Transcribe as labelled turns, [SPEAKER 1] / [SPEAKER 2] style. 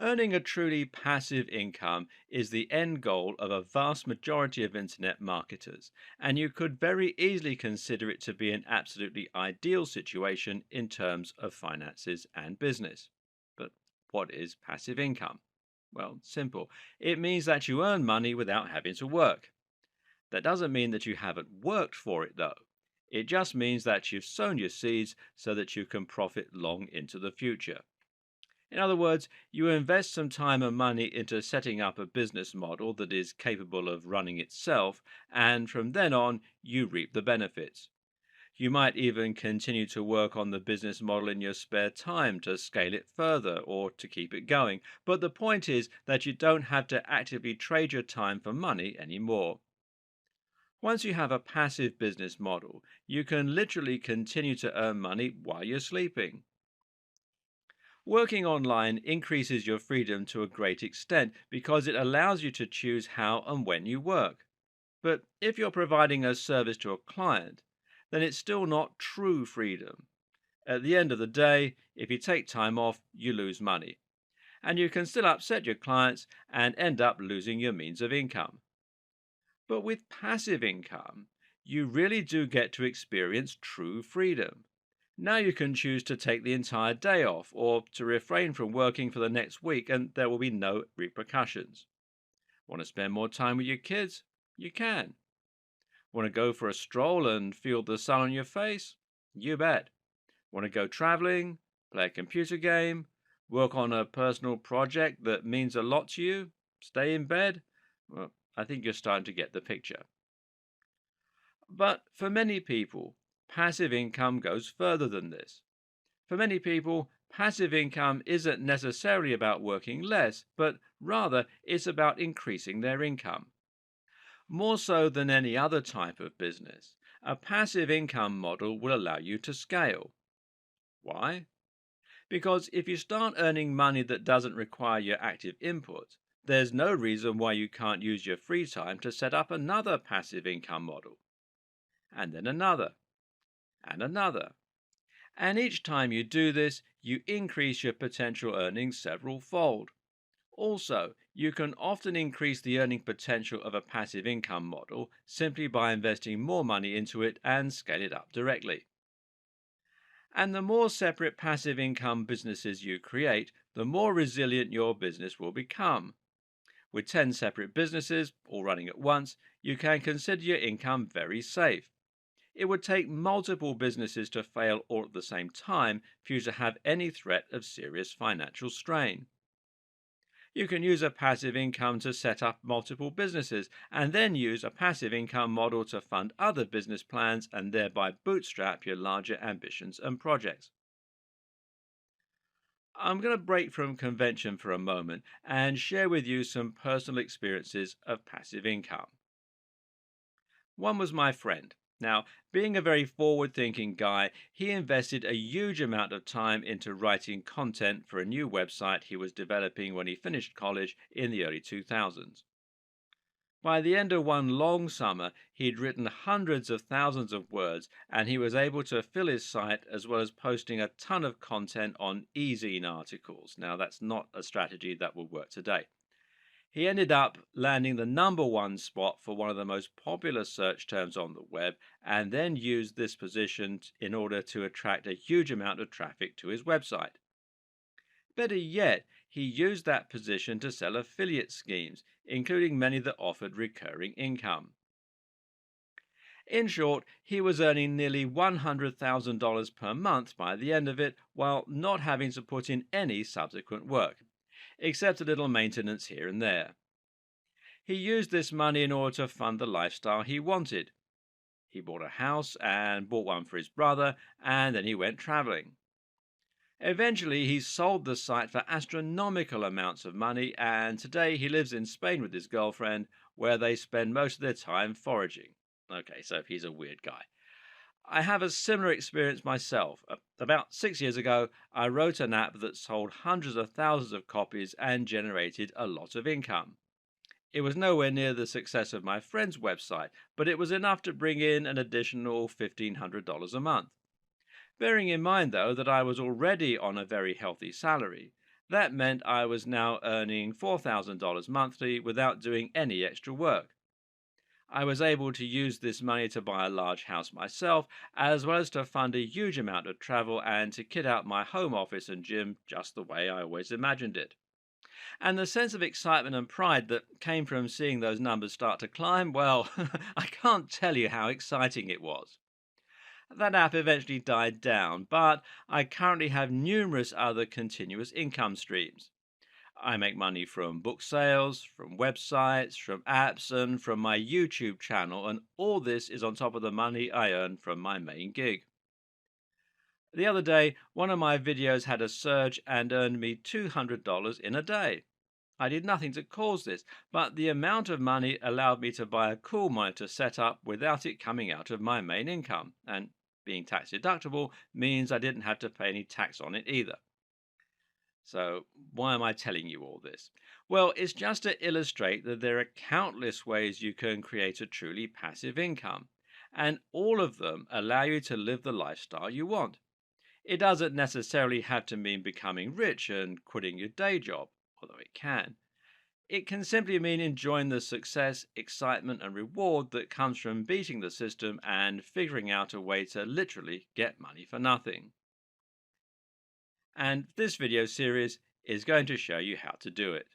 [SPEAKER 1] Earning a truly passive income is the end goal of a vast majority of internet marketers, and you could very easily consider it to be an absolutely ideal situation in terms of finances and business. But what is passive income? Well, simple. It means that you earn money without having to work. That doesn't mean that you haven't worked for it, though. It just means that you've sown your seeds so that you can profit long into the future. In other words, you invest some time and money into setting up a business model that is capable of running itself, and from then on, you reap the benefits. You might even continue to work on the business model in your spare time to scale it further or to keep it going. But the point is that you don't have to actively trade your time for money anymore. Once you have a passive business model, you can literally continue to earn money while you're sleeping. Working online increases your freedom to a great extent because it allows you to choose how and when you work. But if you're providing a service to a client, then it's still not true freedom. At the end of the day, if you take time off, you lose money. And you can still upset your clients and end up losing your means of income. But with passive income, you really do get to experience true freedom. Now you can choose to take the entire day off or to refrain from working for the next week, and there will be no repercussions. Want to spend more time with your kids? You can. Want to go for a stroll and feel the sun on your face? You bet. Want to go traveling, play a computer game, work on a personal project that means a lot to you, stay in bed? Well, I think you're starting to get the picture. But for many people, passive income goes further than this. For many people, passive income isn't necessarily about working less, but rather it's about increasing their income. More so than any other type of business, a passive income model will allow you to scale. Why? Because if you start earning money that doesn't require your active input, there's no reason why you can't use your free time to set up another passive income model, and then another, and another. And each time you do this, you increase your potential earnings several fold. Also, you can often increase the earning potential of a passive income model simply by investing more money into it and scale it up directly. And the more separate passive income businesses you create, the more resilient your business will become. With 10 separate businesses, all running at once, you can consider your income very safe. It would take multiple businesses to fail all at the same time for you to have any threat of serious financial strain. You can use a passive income to set up multiple businesses and then use a passive income model to fund other business plans and thereby bootstrap your larger ambitions and projects. I'm going to break from convention for a moment and share with you some personal experiences of passive income. One was my friend. Now, being a very forward thinking guy, he invested a huge amount of time into writing content for a new website he was developing when he finished college in the early 2000s. By the end of one long summer, he'd written hundreds of thousands of words, and he was able to fill his site as well as posting a ton of content on e-zine articles. Now, that's not a strategy that will work today. He ended up landing the number one spot for one of the most popular search terms on the web, and then used this position in order to attract a huge amount of traffic to his website. Better yet, he used that position to sell affiliate schemes, including many that offered recurring income. In short, he was earning nearly $100,000 per month by the end of it, while not having to put in any subsequent work, except a little maintenance here and there. He used this money in order to fund the lifestyle he wanted. He bought a house and bought one for his brother, and then he went traveling. Eventually, he sold the site for astronomical amounts of money, and today he lives in Spain with his girlfriend, where they spend most of their time foraging. Okay, so he's a weird guy. I have a similar experience myself. About 6 years ago, I wrote an app that sold hundreds of thousands of copies and generated a lot of income. It was nowhere near the success of my friend's website, but it was enough to bring in an additional $1,500 a month. Bearing in mind, though, that I was already on a very healthy salary, That meant I was now earning $4,000 monthly without doing any extra work. I was able to use this money to buy a large house myself, as well as to fund a huge amount of travel and to kit out my home office and gym just the way I always imagined it. And the sense of excitement and pride that came from seeing those numbers start to climb, well, I can't tell you how exciting it was. That app eventually died down, but I currently have numerous other continuous income streams. I make money from book sales, from websites, from apps, and from my YouTube channel, and all this is on top of the money I earn from my main gig. The other day, one of my videos had a surge and earned me $200 in a day. I did nothing to cause this, but the amount of money allowed me to buy a cool monitor setup without it coming out of my main income, and being tax deductible means I didn't have to pay any tax on it either. So, why am I telling you all this? Well, it's just to illustrate that there are countless ways you can create a truly passive income, and all of them allow you to live the lifestyle you want. It doesn't necessarily have to mean becoming rich and quitting your day job, although it can. It can simply mean enjoying the success, excitement, and reward that comes from beating the system and figuring out a way to literally get money for nothing. And this video series is going to show you how to do it.